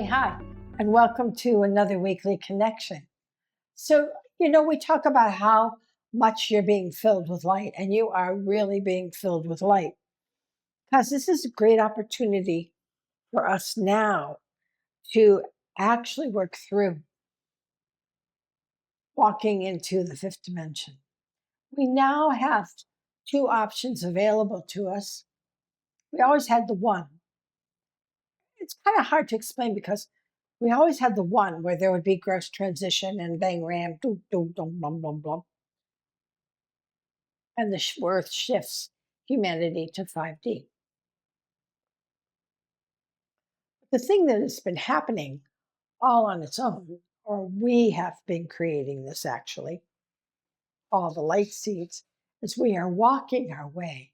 Hi, and welcome to another weekly connection. So, we talk about how much you're being filled with light, and you are really being filled with light because this is a great opportunity for us now to actually work through walking into the fifth dimension. We now have two options available to us. We always had the one. It's kind of hard to explain because we always had the one where there would be gross transition and bang ram, doo doo dum blum blum blum, and the Earth shifts humanity to 5D. The thing that has been happening all on its own, or we have been creating this actually, all the light seeds, is we are walking our way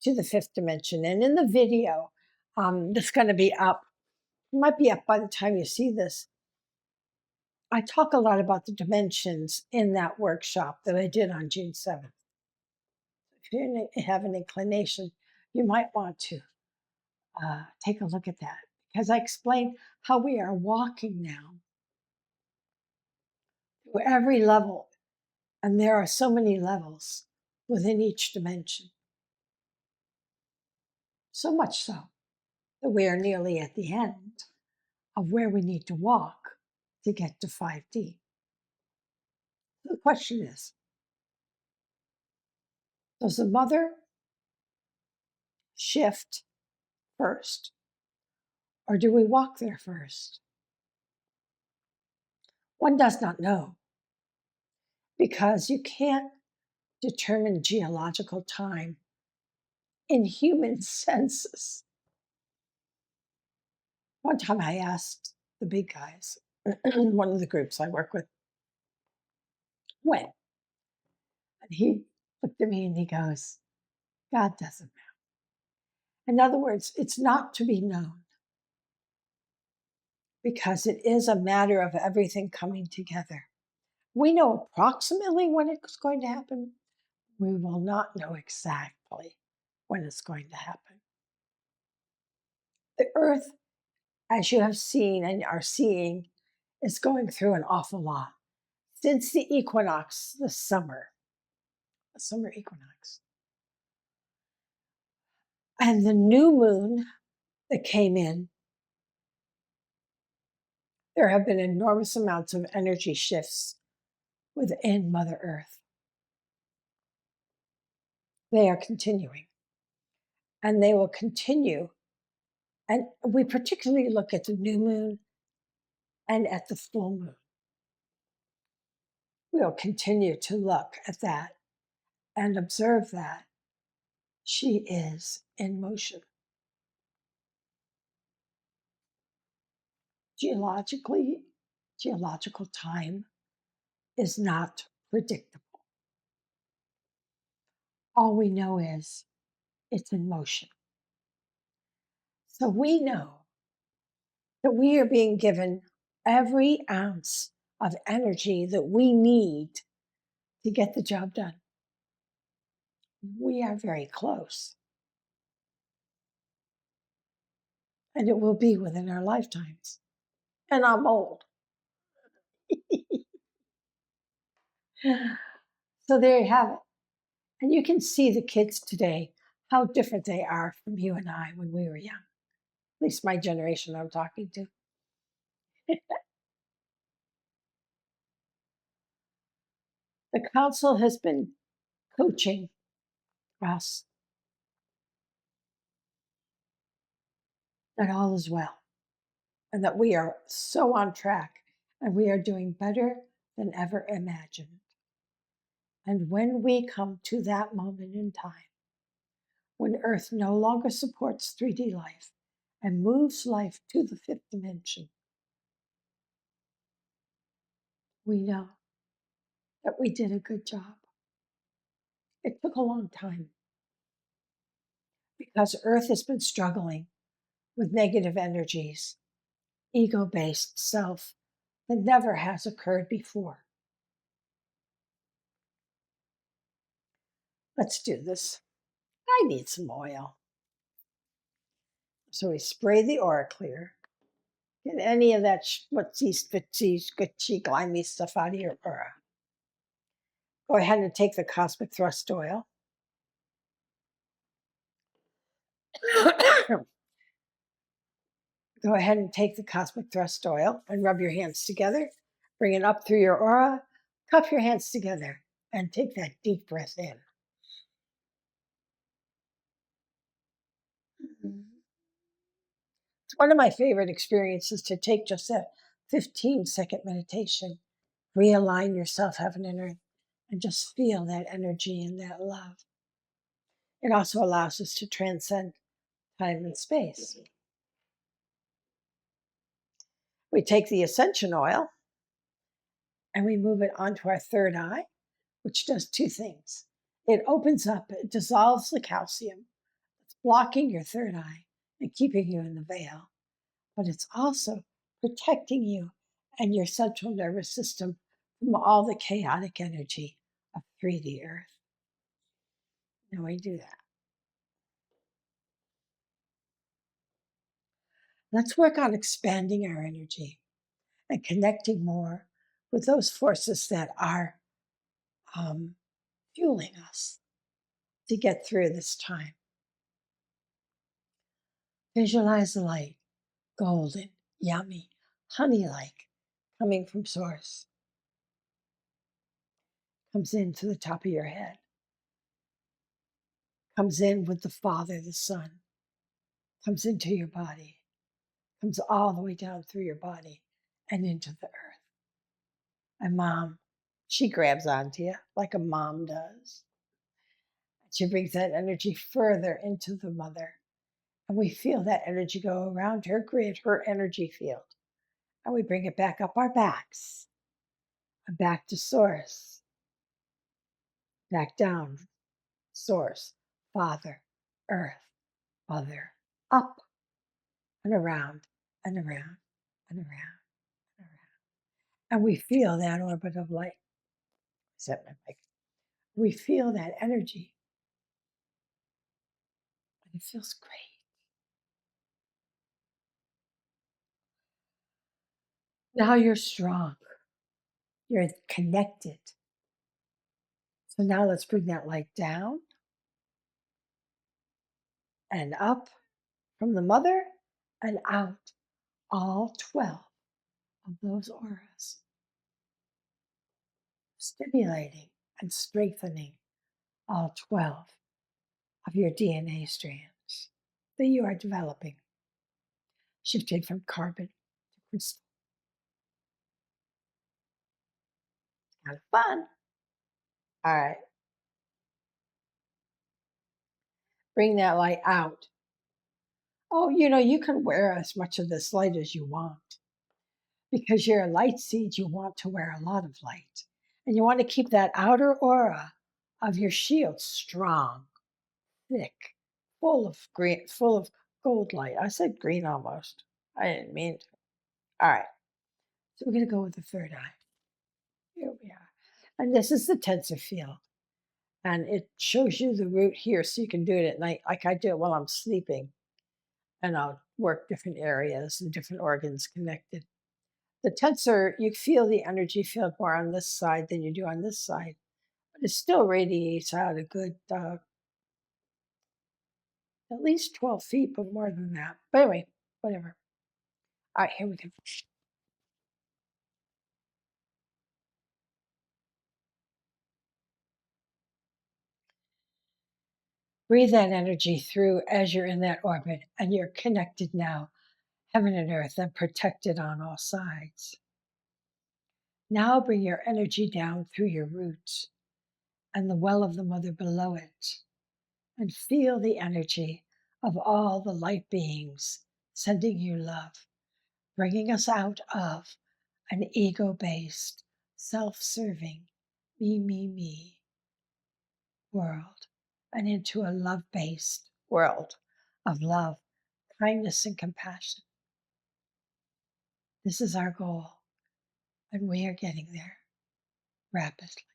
to the fifth dimension. And in the video that's going to be up, it might be up by the time you see this, I talk a lot about the dimensions in that workshop that I did on June 7th. If you have an inclination, you might want to take a look at that because I explained how we are walking now through every level, and there are so many levels within each dimension. So much so that we are nearly at the end of where we need to walk to get to 5D. So the question is, does the mother shift first, or do we walk there first? One does not know because you can't determine geological time in human senses. One time I asked the big guys, one of the groups I work with, when? And he looked at me and he goes, God doesn't know. In other words, it's not to be known because it is a matter of everything coming together. We know approximately when it's going to happen. We will not know exactly when it's going to happen. The earth, as you have seen and are seeing, is going through an awful lot. Since the equinox, the summer equinox, and the new moon that came in, there have been enormous amounts of energy shifts within Mother Earth. They are continuing, and they will continue. And we particularly look at the new moon and at the full moon. We'll continue to look at that and observe that she is in motion. Geological time is not predictable. All we know is it's in motion. So we know that we are being given every ounce of energy that we need to get the job done. We are very close. And it will be within our lifetimes. And I'm old. So there you have it. And you can see the kids today, how different they are from you and I when we were young. At least my generation I'm talking to. The council has been coaching us that all is well and that we are so on track and we are doing better than ever imagined. And when we come to that moment in time, when Earth no longer supports 3D life and moves life to the fifth dimension, we know that we did a good job. It took a long time because Earth has been struggling with negative energies, ego-based self that never has occurred before. Let's do this. I need some oil. So we spray the aura clear, Get any of that whatsies, footsies, glitchy, grimy stuff out of your aura. Go ahead and take the Cosmic Thrust oil. Go ahead and take the Cosmic Thrust oil and rub your hands together. Bring it up through your aura. Cup your hands together and take that deep breath in. It's one of my favorite experiences to take just a 15-second meditation. Realign yourself, heaven and earth, and just feel that energy and that love. It also allows us to transcend time and space. We take the ascension oil and we move it onto our third eye, which does two things. It opens up, it dissolves the calcium, it's blocking your third eye and keeping you in the veil, but it's also protecting you and your central nervous system from all the chaotic energy of 3D Earth. Now we do that. Let's work on expanding our energy and connecting more with those forces that are fueling us to get through this time. Visualize the light, golden, yummy, honey-like, coming from source. Comes into the top of your head. Comes in with the Father, the Son. Comes into your body. Comes all the way down through your body and into the earth. And Mom, she grabs onto you like a mom does. She brings that energy further into the mother. And we feel that energy go around her grid, her energy field. And we bring it back up our backs. And back to source. Back down. Source. Father. Earth. Mother. Up. And around. And around. And around. And around. And we feel that orbit of light. Set my mic. We feel that energy. And it feels great. Now you're strong. You're connected. So now let's bring that light down and up from the mother and out all 12 of those auras, stimulating and strengthening all 12 of your DNA strands that you are developing, shifting from carbon to crystal. Kind of fun. All right. Bring that light out. Oh, you can wear as much of this light as you want. Because you're a light seed, you want to wear a lot of light. And you want to keep that outer aura of your shield strong, thick, full of green, full of gold light. I said green almost. I didn't mean to. All right. So we're going to go with the third eye. Here we are. And this is the tensor field. And it shows you the root here so you can do it at night, like I do it while I'm sleeping. And I'll work different areas and different organs connected. The tensor, you feel the energy field more on this side than you do on this side. But it still radiates out a good, at least 12 feet, but more than that. But anyway, whatever. All right, here we go. Breathe that energy through as you're in that orbit, and you're connected now, heaven and earth, and protected on all sides. Now bring your energy down through your roots and the well of the mother below it, and feel the energy of all the light beings sending you love, bringing us out of an ego-based, self-serving, me world and into a love-based world of love, kindness, and compassion. This is our goal, and we are getting there rapidly.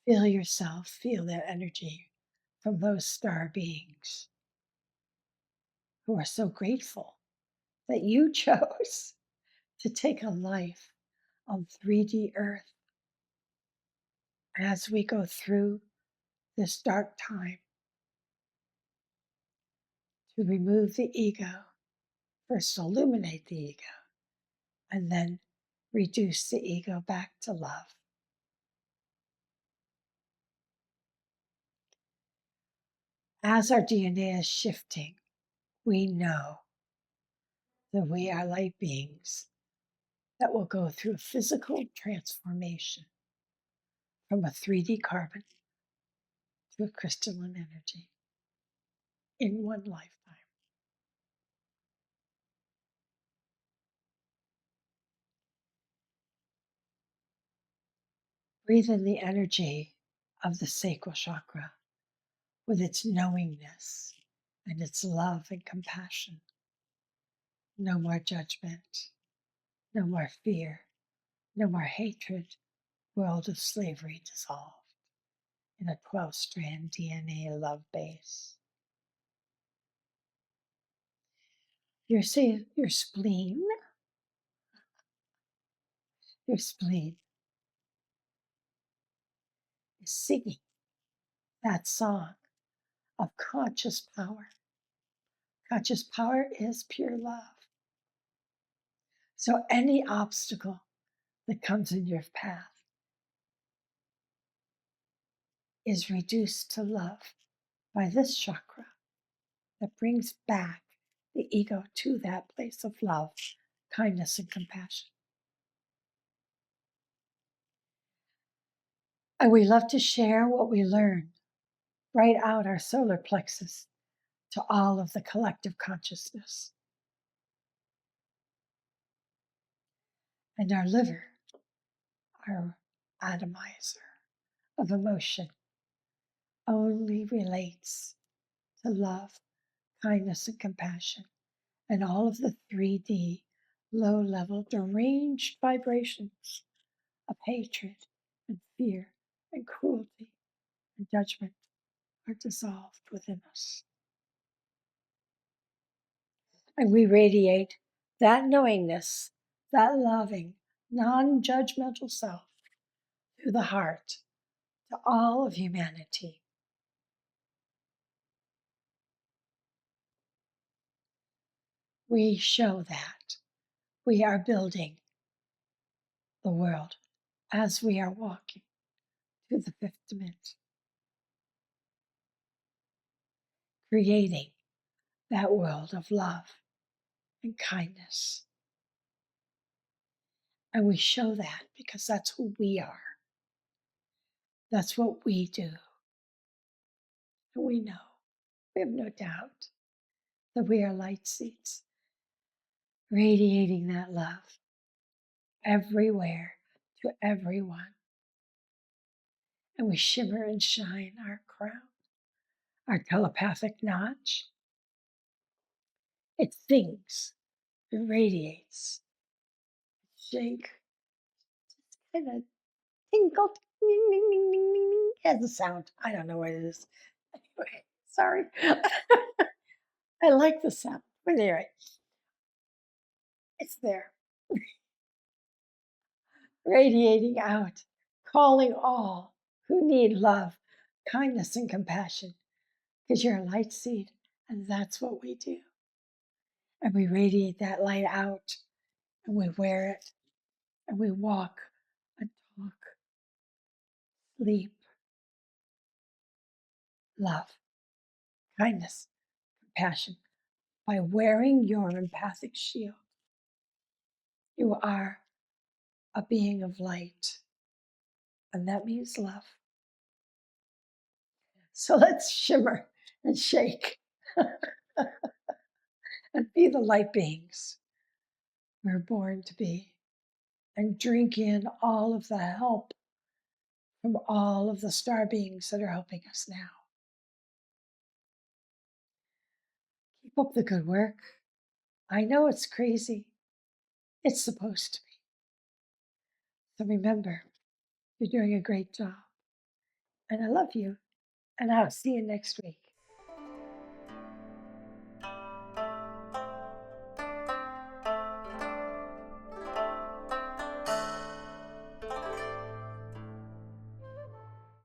Feel yourself, feel that energy from those star beings. who are so grateful that you chose to take a life on 3D Earth as we go through this dark time to remove the ego, first illuminate the ego, and then reduce the ego back to love. As our DNA is shifting, we know that we are light beings that will go through physical transformation from a 3D carbon to a crystalline energy in one lifetime. Breathe in the energy of the sacral chakra with its knowingness and its love and compassion. No more judgment, no more fear, no more hatred. World of slavery dissolved in a 12-strand DNA love base. Your spleen, your spleen is singing that song of conscious power. Conscious power is pure love. So any obstacle that comes in your path is reduced to love by this chakra that brings back the ego to that place of love, kindness, and compassion. And we love to share what we learn right out our solar plexus to all of the collective consciousness. And our liver, our atomizer of emotion, only relates to love, kindness, and compassion, and all of the 3D low level deranged vibrations of hatred and fear and cruelty and judgment are dissolved within us. And we radiate that knowingness, that loving, non judgmental self through the heart to all of humanity. We show that we are building the world as we are walking to the fifth dimension, creating that world of love and kindness. And we show that because that's who we are. That's what we do. And we know, we have no doubt that we are light seeds, radiating that love everywhere to everyone. And we shimmer and shine our crown, our telepathic notch. It sings, it radiates, shake, kind of tinkle, ding, ding, ding, ding, ding, ding, has a sound. I don't know what it is. Anyway, sorry. I like the sound. But anyway, it's there, radiating out, calling all who need love, kindness, and compassion, because you're a light seed, and that's what we do. And we radiate that light out, and we wear it, and we walk and talk, sleep, love, kindness, compassion. By wearing your empathic shield, you are a being of light, and that means love. So let's shimmer and shake and be the light beings we're born to be, and drink in all of the help from all of the star beings that are helping us now. Keep up the good work. I know it's crazy. It's supposed to be. So remember, you're doing a great job. And I love you. And I'll see you next week.